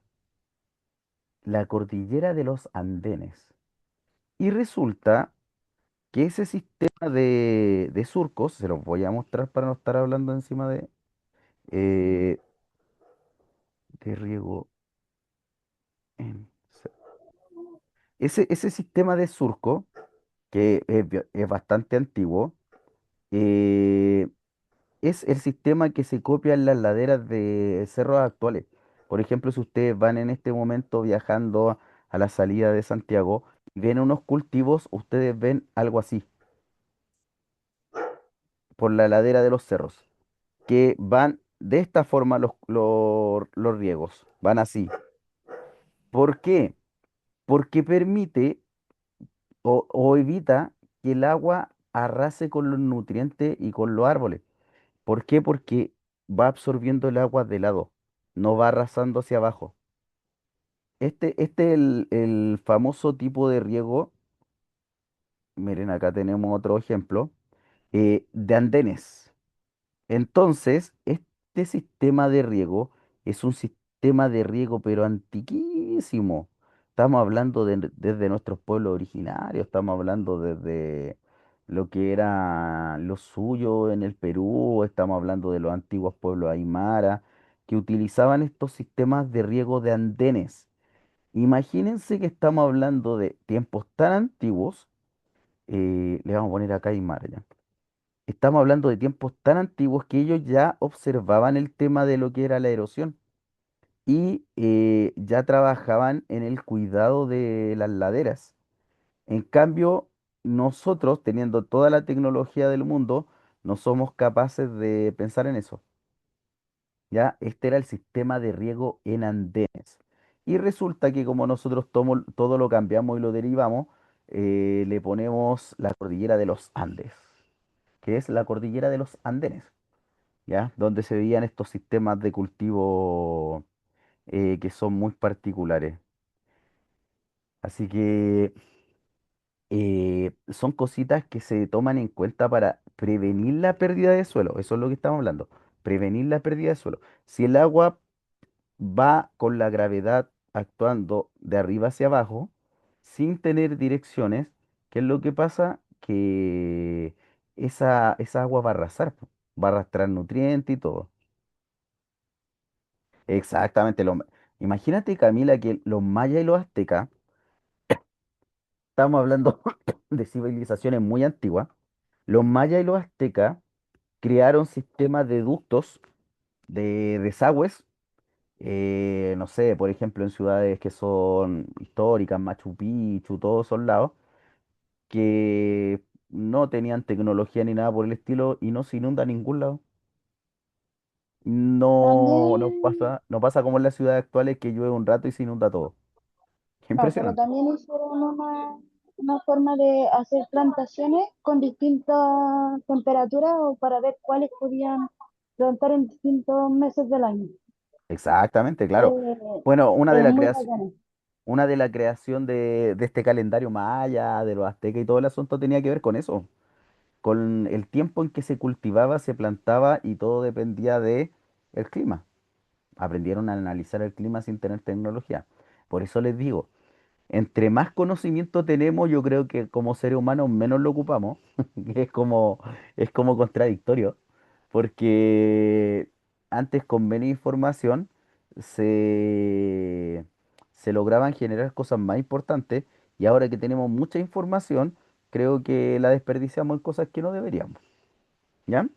S1: la cordillera de los andenes. Y resulta que ese sistema de surcos, se los voy a mostrar para no estar hablando encima eh, de riego. en- ese sistema de surco, que es bastante antiguo, eh, es el sistema que se copia en las laderas de cerros actuales. Por ejemplo, si ustedes van en este momento viajando a la salida de Santiago y ven unos cultivos, ustedes ven algo así por la ladera de los cerros, que van de esta forma los riegos, van así. ¿Por qué? Porque permite o evita que el agua arrase con los nutrientes y con los árboles. ¿Por qué? Porque va absorbiendo el agua de lado, no va arrasando hacia abajo. Este es el famoso tipo de riego. Miren, acá tenemos otro ejemplo de andenes. Entonces, este sistema de riego es un sistema de riego, pero antiquísimo. Estamos hablando desde nuestros pueblos originarios, estamos hablando desde lo que era lo suyo en el Perú, estamos hablando de los antiguos pueblos aymara, que utilizaban estos sistemas de riego de andenes. Imagínense que estamos hablando de tiempos tan antiguos, le vamos a poner acá aymara ya. Estamos hablando de tiempos tan antiguos que ellos ya observaban el tema de lo que era la erosión y ya trabajaban en el cuidado de las laderas. En cambio, nosotros, teniendo toda la tecnología del mundo, no somos capaces de pensar en eso. Ya, este era el sistema de riego en andenes. Y resulta que como nosotros todo lo cambiamos y lo derivamos, le ponemos la cordillera de los Andes, que es la cordillera de los Andenes. ¿Ya? Donde se veían estos sistemas de cultivo que son muy particulares. Así que son cositas que se toman en cuenta para prevenir la pérdida de suelo. Eso es lo que estamos hablando. Prevenir la pérdida de suelo. Si el agua va con la gravedad actuando de arriba hacia abajo, sin tener direcciones, ¿qué es lo que pasa? Que esa agua va a arrasar, po, va a arrastrar nutrientes y todo. Exactamente. Imagínate, Camila, que los mayas y los aztecas, estamos hablando de civilizaciones muy antiguas, los mayas y los aztecas crearon sistemas de ductos, de desagües, no sé, por ejemplo, en ciudades que son históricas, Machu Picchu, todos esos lados, que no tenían tecnología ni nada por el estilo y no se inunda en ningún lado. No
S2: También,
S1: pasa, no pasa como en las ciudades actuales que llueve un rato y se inunda todo.
S2: no, pero
S1: Impresionante.
S2: también hicieron una forma de hacer plantaciones con distintas temperaturas o para ver cuáles podían plantar en distintos meses del año.
S1: Exactamente, claro.
S2: Eh,
S1: Bueno,
S2: es muy bacana.
S1: una de la creación de este calendario maya, de los aztecas y todo el asunto tenía que ver con eso, con el tiempo en que se cultivaba, se plantaba y todo dependía de el clima. Aprendieron a analizar el clima sin tener tecnología. Por eso les digo, entre más conocimiento tenemos, yo creo que como seres humanos menos lo ocupamos, que es como contradictorio, porque antes con menos información se, se lograban generar cosas más importantes y ahora que tenemos mucha información, creo que la desperdiciamos en cosas que no deberíamos, ¿ya?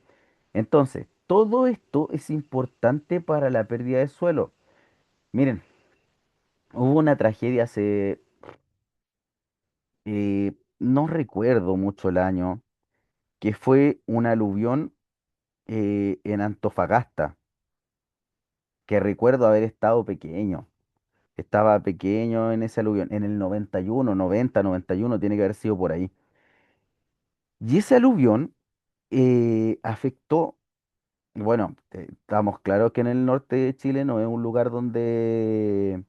S1: Entonces, todo esto es importante para la pérdida de suelo. Miren, hubo una tragedia hace no recuerdo mucho el año, que fue un aluvión en Antofagasta, que recuerdo haber estado pequeño. Estaba pequeño en ese aluvión, en el 91, 90, 91, tiene que haber sido por ahí. Y ese aluvión afectó Bueno, estamos claros que en el norte de Chile no es un lugar donde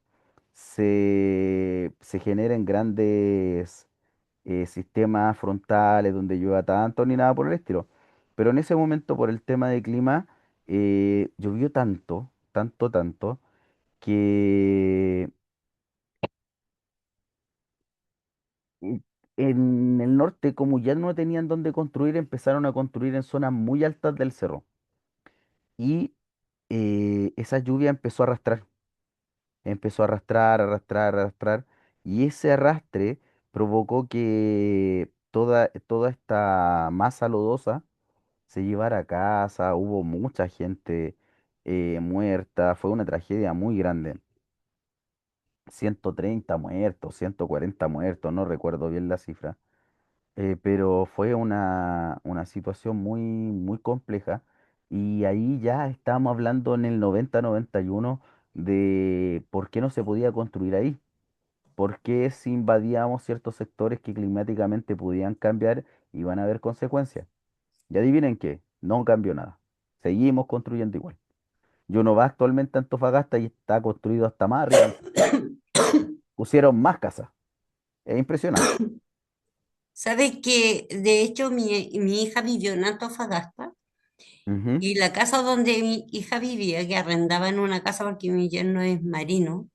S1: se generen grandes sistemas frontales, donde llueva tanto ni nada por el estilo. Pero en ese momento, por el tema de clima, llovió tanto, tanto, tanto, que mm, en el norte, como ya no tenían dónde construir, empezaron a construir en zonas muy altas del cerro. Y esa lluvia empezó a arrastrar, arrastrar, arrastrar, y ese arrastre provocó que toda esta masa lodosa se llevara a casa, hubo mucha gente muerta, fue una tragedia muy grande. 130 muertos, 140 muertos, no recuerdo bien la cifra, pero fue una situación muy, muy compleja. Y ahí ya estábamos hablando en el 90-91 de por qué no se podía construir ahí, por qué si invadíamos ciertos sectores que climáticamente podían cambiar, iban a haber consecuencias. Y adivinen qué, no cambió nada. Seguimos construyendo igual. Y uno va actualmente a Antofagasta y está construido hasta más arriba. Pusieron más casas. Es impresionante.
S6: ¿Sabes que de hecho mi hija vivió en Antofagasta
S1: Ujú.
S6: y la casa donde mi hija vivía, que arrendaba en una casa porque mi yerno es marino,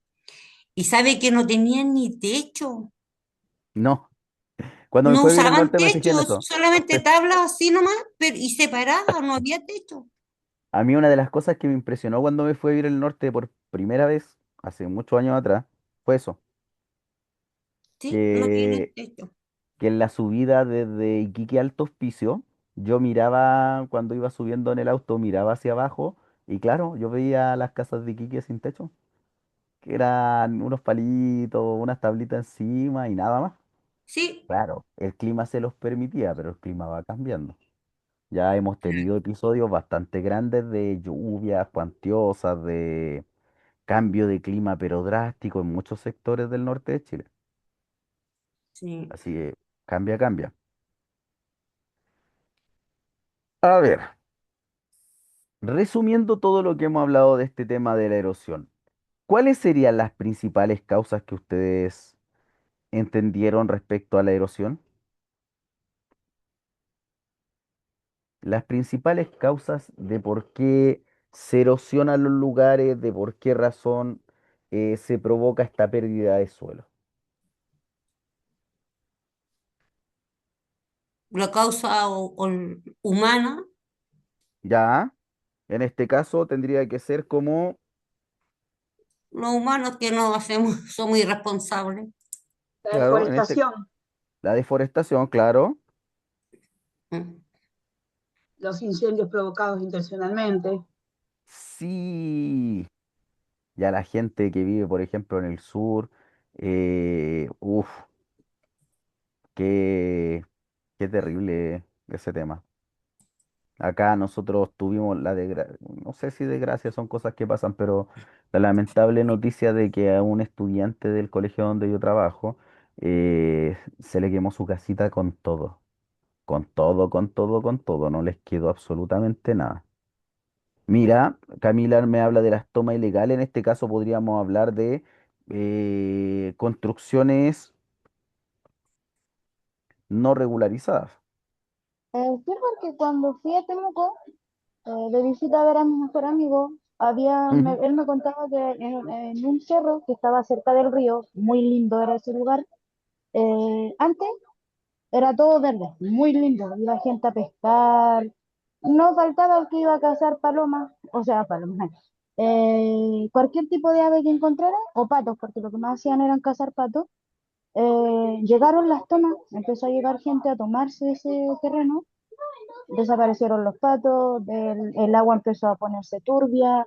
S6: y sabe que no tenían ni techo,
S1: No, cuando me
S6: no
S1: fui a vivir al
S6: usaban
S1: norte me fijé en
S6: techo,
S1: eso.
S6: solamente tablas así nomás, pero, y separadas, no había techo.
S1: A mí una de las cosas que me impresionó cuando me fui a vivir al norte por primera vez, hace muchos años atrás, fue eso,
S6: Sí, no tienen
S1: que,
S6: techo.
S1: que en la subida desde Iquique a Alto Hospicio, yo miraba, cuando iba subiendo en el auto, miraba hacia abajo y claro, yo veía las casas de Iquique sin techo, que eran unos palitos, unas tablitas encima y nada más.
S6: Sí,
S1: Claro, el clima se los permitía, pero el clima va cambiando. Ya hemos tenido episodios bastante grandes de lluvias cuantiosas, de cambio de clima, pero drástico en muchos sectores del norte de Chile.
S6: sí.
S1: Así que cambia, cambia. A ver, resumiendo todo lo que hemos hablado de este tema de la erosión, ¿cuáles serían las principales causas que ustedes entendieron respecto a la erosión? Las principales causas de por qué se erosionan los lugares, de por qué razón se provoca esta pérdida de suelo.
S6: La causa humana,
S1: Ya, en este caso tendría que ser como,
S6: los humanos que no hacemos, somos irresponsables.
S8: La
S1: claro,
S8: deforestación,
S1: la deforestación, claro.
S6: Mm.
S8: los incendios provocados intencionalmente.
S1: Sí, ya la gente que vive, por ejemplo, en el sur, uff, qué, qué terrible ese tema. Acá nosotros tuvimos la desgracia, no sé si desgracia son cosas que pasan, pero la lamentable noticia de que a un estudiante del colegio donde yo trabajo se le quemó su casita con todo, con todo, con todo, con todo, no les quedó absolutamente nada. Mira, Camila me habla de las tomas ilegales, en este caso podríamos hablar de construcciones no regularizadas.
S2: Sí, porque cuando fui a Temuco de visita a ver a mi mejor amigo,
S1: Ujú.
S2: él me contaba que en un cerro que estaba cerca del río, muy lindo era ese lugar, antes era todo verde, muy lindo, iba gente a pescar, no faltaba el que iba a cazar palomas, o sea, palomas, cualquier tipo de ave que encontrara, o patos, porque lo que más hacían eran cazar patos. Llegaron las tomas, empezó a llegar gente a tomarse ese terreno, desaparecieron los patos, el agua empezó a ponerse turbia,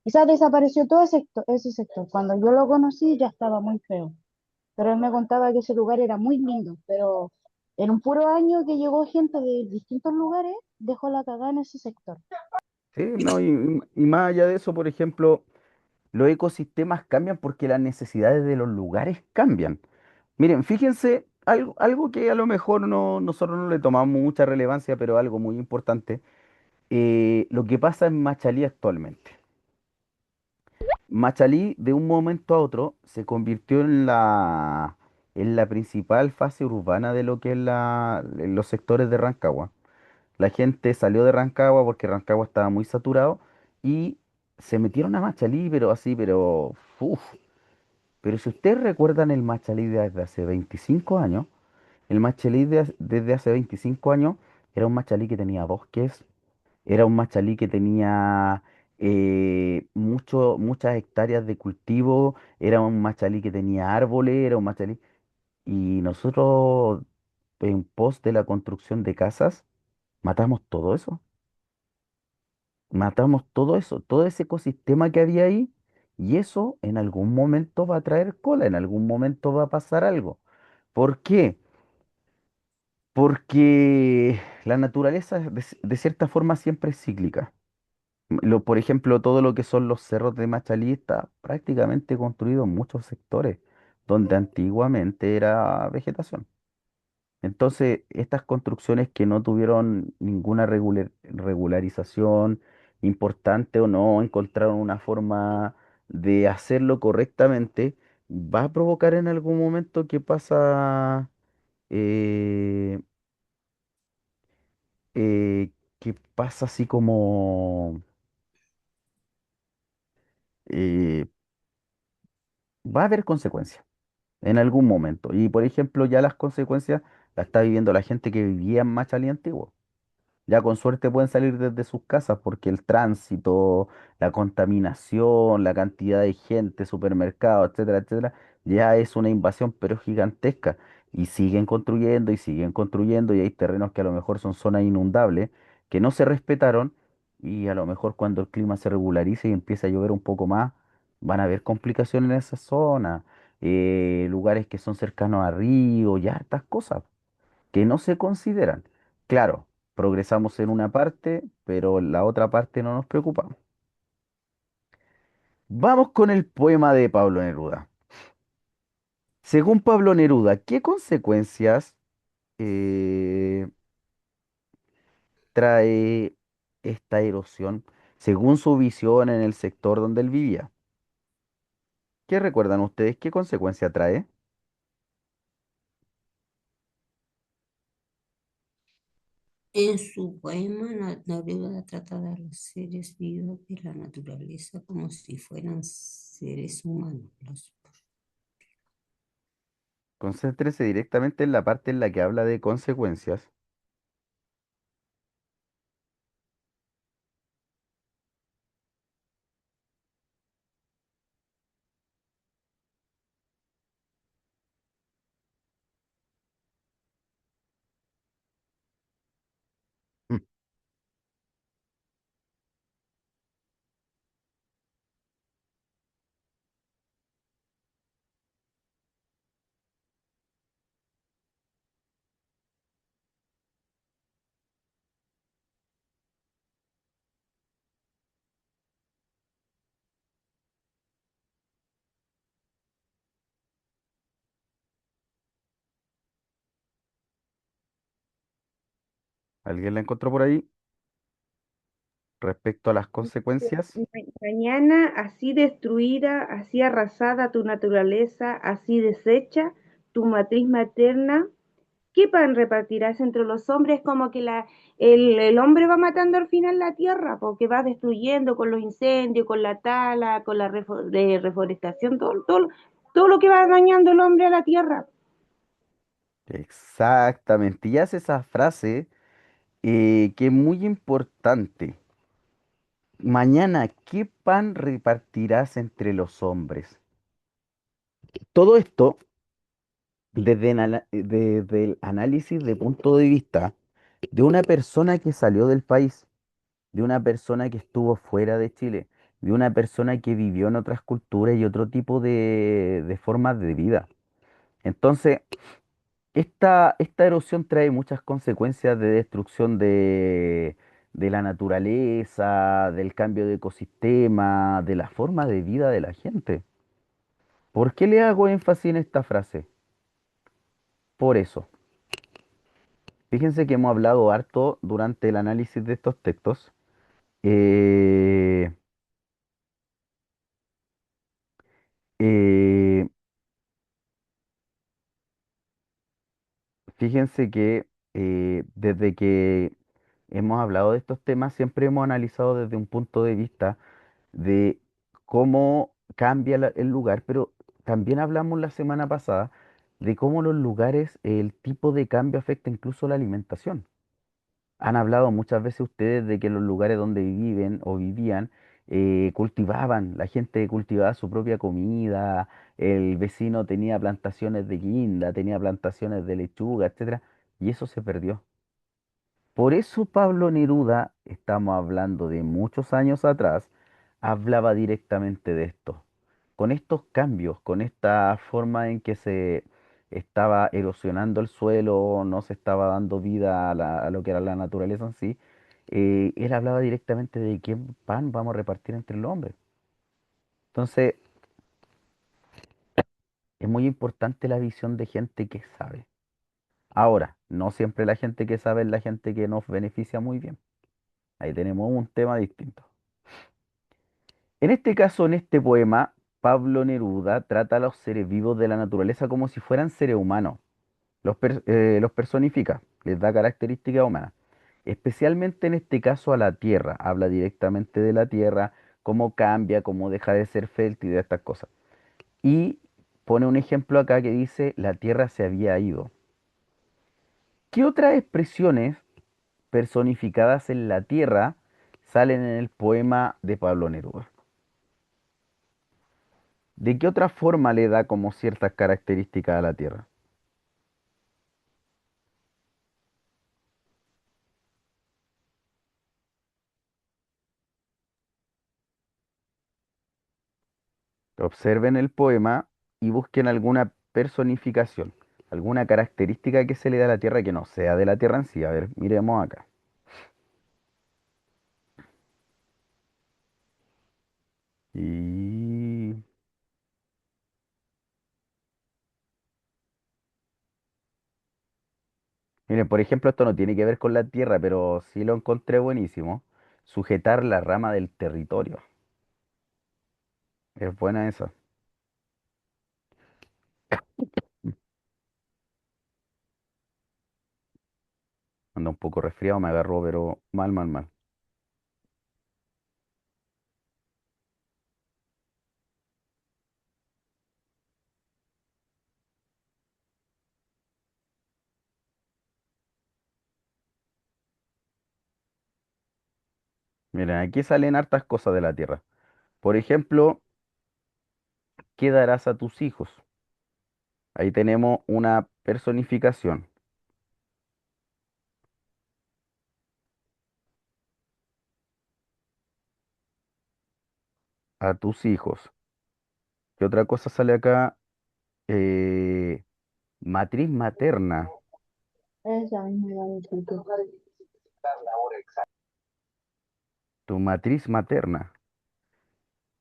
S2: quizás desapareció todo ese sector. Cuando yo lo conocí ya estaba muy feo, pero él me contaba que ese lugar era muy lindo, pero en un puro año que llegó gente de distintos lugares, dejó la cagada en ese sector.
S1: Sí, no, y más allá de eso, por ejemplo, los ecosistemas cambian porque las necesidades de los lugares cambian. Miren, fíjense, algo que a lo mejor nosotros no le tomamos mucha relevancia, pero algo muy importante. lo que pasa en Machalí actualmente. Machalí de un momento a otro se convirtió en la principal fase urbana de lo que es en los sectores de Rancagua. La gente salió de Rancagua porque Rancagua estaba muy saturado y se metieron a Machalí, pero así, pero uf. Pero si ustedes recuerdan el Machalí de desde hace 25 años, el Machalí desde hace 25 años era un Machalí que tenía bosques, era un Machalí que tenía muchas hectáreas de cultivo, era un Machalí que tenía árboles, era un Machalí. Y nosotros, en pos de la construcción de casas, matamos todo eso. Matamos todo eso, todo ese ecosistema que había ahí, y eso en algún momento va a traer cola, en algún momento va a pasar algo. ¿Por qué? Porque la naturaleza de cierta forma siempre es cíclica. Por ejemplo, todo lo que son los cerros de Machalí está prácticamente construido en muchos sectores donde antiguamente era vegetación. Entonces, estas construcciones que no tuvieron ninguna regularización importante o no encontraron una forma de hacerlo correctamente, va a provocar en algún momento eh, eh, que pasa así como eh, va a haber consecuencias en algún momento. Y por ejemplo, ya las consecuencias las está viviendo la gente que vivía en Machalí antiguo. Ya con suerte pueden salir desde sus casas porque el tránsito, la contaminación, la cantidad de gente, supermercados, etcétera, etcétera, ya es una invasión pero gigantesca. Y siguen construyendo y hay terrenos que a lo mejor son zonas inundables, que no se respetaron y a lo mejor cuando el clima se regularice y empiece a llover un poco más, van a haber complicaciones en esa zona. Lugares que son cercanos a ríos, ya estas cosas que no se consideran. Claro, progresamos en una parte, pero la otra parte no nos preocupa. Vamos con el poema de Pablo Neruda. Según Pablo Neruda, ¿qué consecuencias eh, trae esta erosión según su visión en el sector donde él vivía? ¿Qué recuerdan ustedes? ¿Qué consecuencia trae?
S6: En su poema, Neruda trata a los seres vivos de la naturaleza como si fueran seres humanos.
S1: Concéntrese directamente en la parte en la que habla de consecuencias. Mm, ¿Alguien la encontró por ahí? Respecto a las consecuencias.
S7: Mañana, así destruida, así arrasada tu naturaleza, así deshecha tu matriz materna, ¿qué pan repartirás entre los hombres? Como que el hombre va matando al final la tierra, porque va destruyendo con los incendios, con la tala, con la reforestación, todo lo que va dañando el hombre a la tierra.
S1: Exactamente, y hace esa frase que es muy importante. Mañana, ¿qué pan repartirás entre los hombres? Todo esto desde el análisis de punto de vista de una persona que salió del país, de una persona que estuvo fuera de Chile, de una persona que vivió en otras culturas y otro tipo de formas de vida. Entonces, esta erosión trae muchas consecuencias de destrucción de la naturaleza, del cambio de ecosistema, de la forma de vida de la gente. ¿Por qué le hago énfasis en esta frase? Por eso. Fíjense que hemos hablado harto durante el análisis de estos textos, Eh, eh, Fíjense que desde que hemos hablado de estos temas, siempre hemos analizado desde un punto de vista de cómo cambia el lugar, pero también hablamos la semana pasada de cómo los lugares, el tipo de cambio afecta incluso la alimentación. Han hablado muchas veces ustedes de que los lugares donde viven o vivían, cultivaban, la gente cultivaba su propia comida, el vecino tenía plantaciones de guinda, tenía plantaciones de lechuga, etcétera, y eso se perdió. Por eso Pablo Neruda, estamos hablando de muchos años atrás, hablaba directamente de esto. Con estos cambios, con esta forma en que se estaba erosionando el suelo, no se estaba dando vida a lo que era la naturaleza en sí, él hablaba directamente de qué pan vamos a repartir entre los hombres. Entonces, es muy importante la visión de gente que sabe. Ahora, no siempre la gente que sabe es la gente que nos beneficia muy bien. Ahí tenemos un tema distinto. En este caso, en este poema, Pablo Neruda trata a los seres vivos de la naturaleza como si fueran seres humanos. Los personifica, les da características humanas. Especialmente en este caso a la tierra. Habla directamente de la tierra, cómo cambia, cómo deja de ser fértil y de estas cosas. Y pone un ejemplo acá que dice, la tierra se había ido. ¿Qué otras expresiones personificadas en la tierra salen en el poema de Pablo Neruda? ¿De qué otra forma le da como ciertas características a la Tierra? Observen el poema y busquen alguna personificación, alguna característica que se le da a la Tierra que no sea de la Tierra en sí. A ver, miremos acá. Y miren, por ejemplo, esto no tiene que ver con la Tierra, pero sí lo encontré buenísimo. Sujetar la rama del territorio. Es buena esa. Ando un poco resfriado, me agarró, pero mal, mal, mal. Miren, aquí salen hartas cosas de la Tierra. Por ejemplo, ¿qué darás a tus hijos? Ahí tenemos una personificación a tus hijos. ¿Qué otra cosa sale acá? Eh, Matriz materna,
S2: Esa misma iba a decir tú.
S1: tu matriz materna.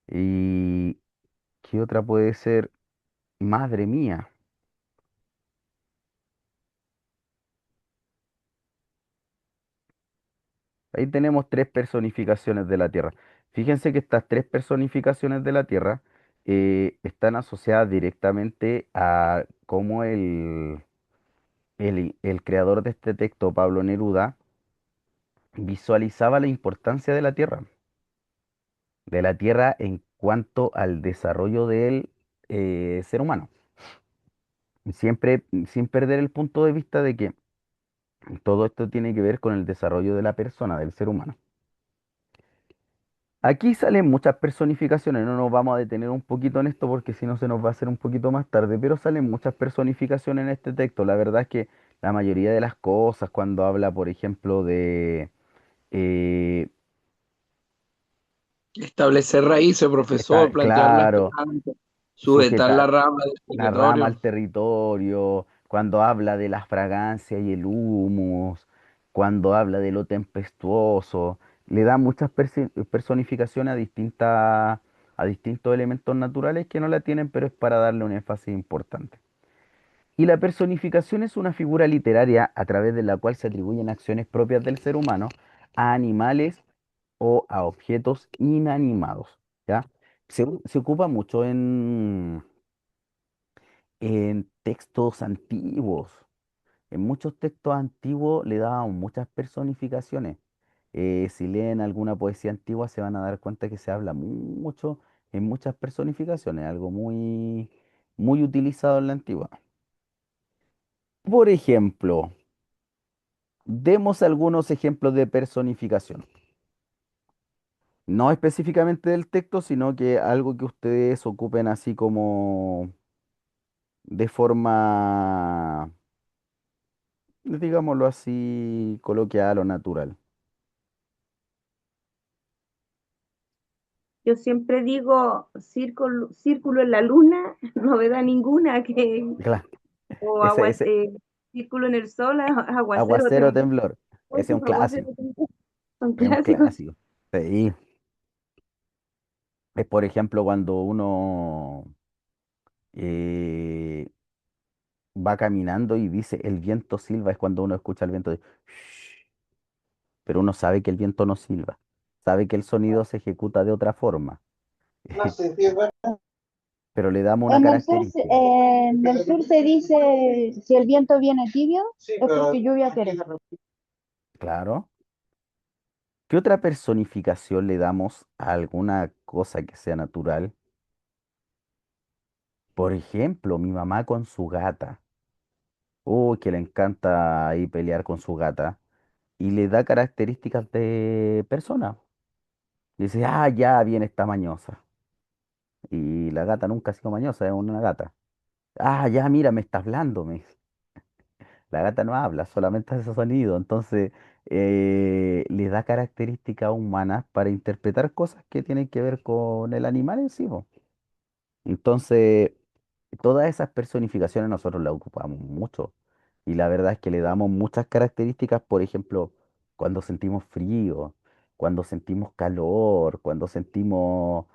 S1: ¿Y qué otra puede ser? Madre mía. Ahí tenemos tres personificaciones de la Tierra. Fíjense que estas tres personificaciones de la Tierra están asociadas directamente a cómo el creador de este texto, Pablo Neruda, visualizaba la importancia de la Tierra en cuanto al desarrollo del ser humano. Siempre sin perder el punto de vista de que todo esto tiene que ver con el desarrollo de la persona, del ser humano. Aquí salen muchas personificaciones, no nos vamos a detener un poquito en esto porque si no se nos va a hacer un poquito más tarde, pero salen muchas personificaciones en este texto. La verdad es que la mayoría de las cosas, cuando habla, por ejemplo, de eh,
S9: Establecer raíces, profesor, plantear las
S1: claro,
S9: plantas, sujetar la
S1: sujetar
S9: rama del
S1: la rama
S9: territorio.
S1: al territorio, cuando habla de la fragancia y el humus, cuando habla de lo tempestuoso, le da muchas personificaciones a distintos elementos naturales que no la tienen, pero es para darle un énfasis importante. Y la personificación es una figura literaria a través de la cual se atribuyen acciones propias del ser humano a animales o a objetos inanimados, ¿ya? Se ocupa mucho en textos antiguos. En muchos textos antiguos le daban muchas personificaciones. Si leen alguna poesía antigua se van a dar cuenta que se habla mucho en muchas personificaciones, algo muy utilizado en la antigua. Por ejemplo, demos algunos ejemplos de personificación. No específicamente del texto, sino que algo que ustedes ocupen así como de forma, digámoslo así, coloquial o natural.
S7: Yo siempre digo círculo, círculo en la luna, novedad ninguna,
S1: Claro,
S7: o
S1: ese, ese
S7: círculo en el sol, aguacero,
S1: aguacero temblor, ese es un
S7: aguacero,
S1: clásico,
S7: son
S1: es un
S7: clásicos.
S1: clásico. Sí. Es por ejemplo cuando uno eh, va caminando y dice el viento silba, es cuando uno escucha el viento de "shh", pero uno sabe que el viento no silba, sabe que el sonido se ejecuta de otra forma, pero le damos una característica.
S2: En el sur se dice, si el viento viene tibio, es porque lluvia quiere.
S1: Claro. ¿Qué otra personificación le damos a alguna cosa que sea natural? Por ejemplo, mi mamá con su gata. Uy, que le encanta ahí pelear con su gata. Y le da características de persona. Dice, ah, ya viene esta mañosa. Y la gata nunca ha sido mañosa, es una gata. Ah, ya, mira, me está hablando. La gata no habla, solamente hace sonido. Entonces, le da características humanas para interpretar cosas que tienen que ver con el animal en sí, po. Entonces, todas esas personificaciones nosotros las ocupamos mucho. Y la verdad es que le damos muchas características, por ejemplo, cuando sentimos frío, cuando sentimos calor, cuando sentimos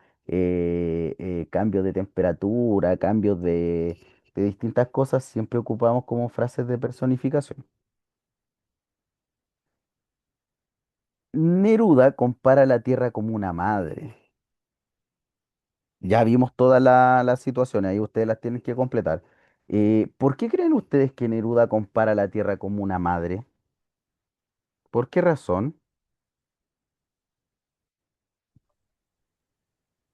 S1: cambios de temperatura, cambios de distintas cosas, siempre ocupamos como frases de personificación. Neruda compara la tierra como una madre. Ya vimos todas las situaciones, ahí ustedes las tienen que completar. ¿Por qué creen ustedes que Neruda compara la tierra como una madre? ¿Por qué razón?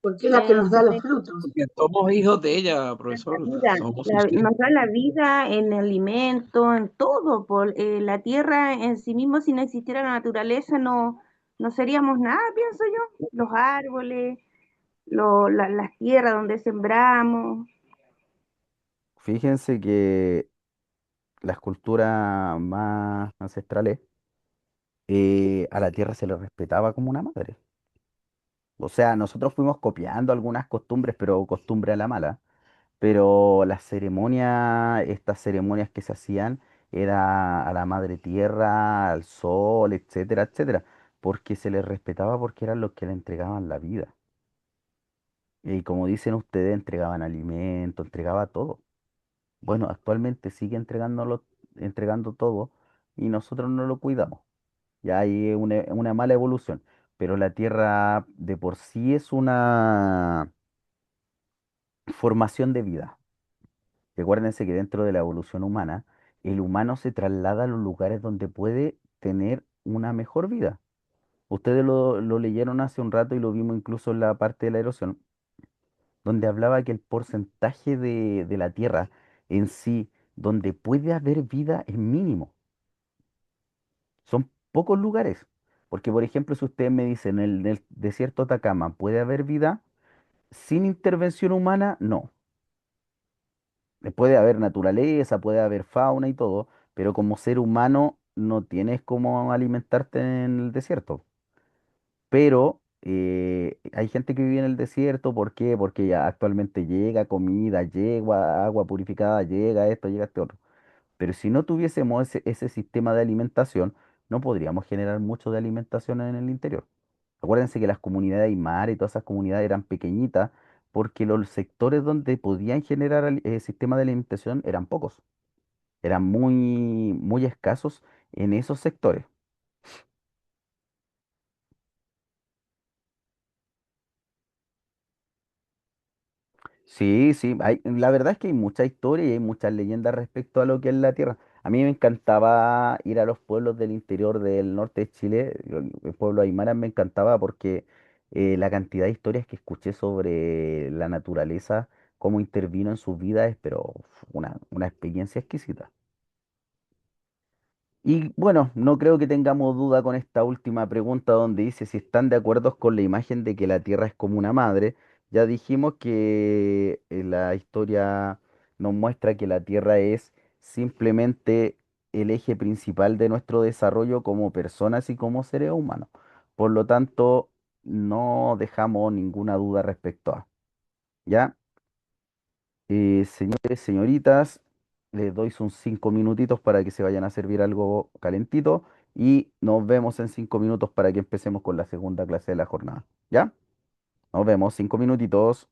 S8: porque es la que nos da los
S7: Porque
S8: frutos.
S9: Porque somos hijos de ella,
S7: la
S9: profesor.
S7: vida,
S9: Somos sus hijos.
S7: nos da la vida en alimento, en todo. La tierra en sí mismo, si no existiera la naturaleza, no seríamos nada, pienso yo. Los árboles, las tierras donde sembramos.
S1: Fíjense que las culturas más ancestrales a la tierra se le respetaba como una madre. O sea, nosotros fuimos copiando algunas costumbres, pero costumbre a la mala. Pero las ceremonias, estas ceremonias que se hacían, era a la madre tierra, al sol, etcétera, etcétera, porque se les respetaba porque eran los que le entregaban la vida. Y como dicen ustedes, entregaban alimento, entregaba todo. Bueno, actualmente sigue entregando todo y nosotros no lo cuidamos. Ya hay una mala evolución, pero la tierra de por sí es una formación de vida. Recuérdense que dentro de la evolución humana, el humano se traslada a los lugares donde puede tener una mejor vida. Ustedes lo leyeron hace un rato y lo vimos incluso en la parte de la erosión, donde hablaba que el porcentaje de la Tierra en sí, donde puede haber vida, es mínimo. Son pocos lugares. Porque, por ejemplo, si ustedes me dicen en el desierto de Atacama, ¿puede haber vida sin intervención humana? No. Puede haber naturaleza, puede haber fauna y todo, pero como ser humano no tienes cómo alimentarte en el desierto. Pero hay gente que vive en el desierto, ¿por qué? Porque ya actualmente llega comida, llega agua purificada, llega esto, llega este otro. Pero si no tuviésemos ese sistema de alimentación, no podríamos generar mucho de alimentación en el interior. Acuérdense que las comunidades aymaras y todas esas comunidades eran pequeñitas porque los sectores donde podían generar sistemas de alimentación eran pocos, eran muy escasos en esos sectores. Sí, sí, la verdad es que hay mucha historia y hay muchas leyendas respecto a lo que es la Tierra. A mí me encantaba ir a los pueblos del interior del norte de Chile, el pueblo Aymara me encantaba porque la cantidad de historias que escuché sobre la naturaleza, cómo intervino en sus vidas, pero una experiencia exquisita. Y bueno, no creo que tengamos duda con esta última pregunta donde dice si están de acuerdo con la imagen de que la Tierra es como una madre. Ya dijimos que la historia nos muestra que la Tierra es simplemente el eje principal de nuestro desarrollo como personas y como seres humanos. Por lo tanto, no dejamos ninguna duda respecto a, ¿ya? Señores, señoritas, les doy sus 5 minutitos para que se vayan a servir algo calentito y nos vemos en 5 minutos para que empecemos con la segunda clase de la jornada. ¿Ya? Nos vemos, 5 minutitos.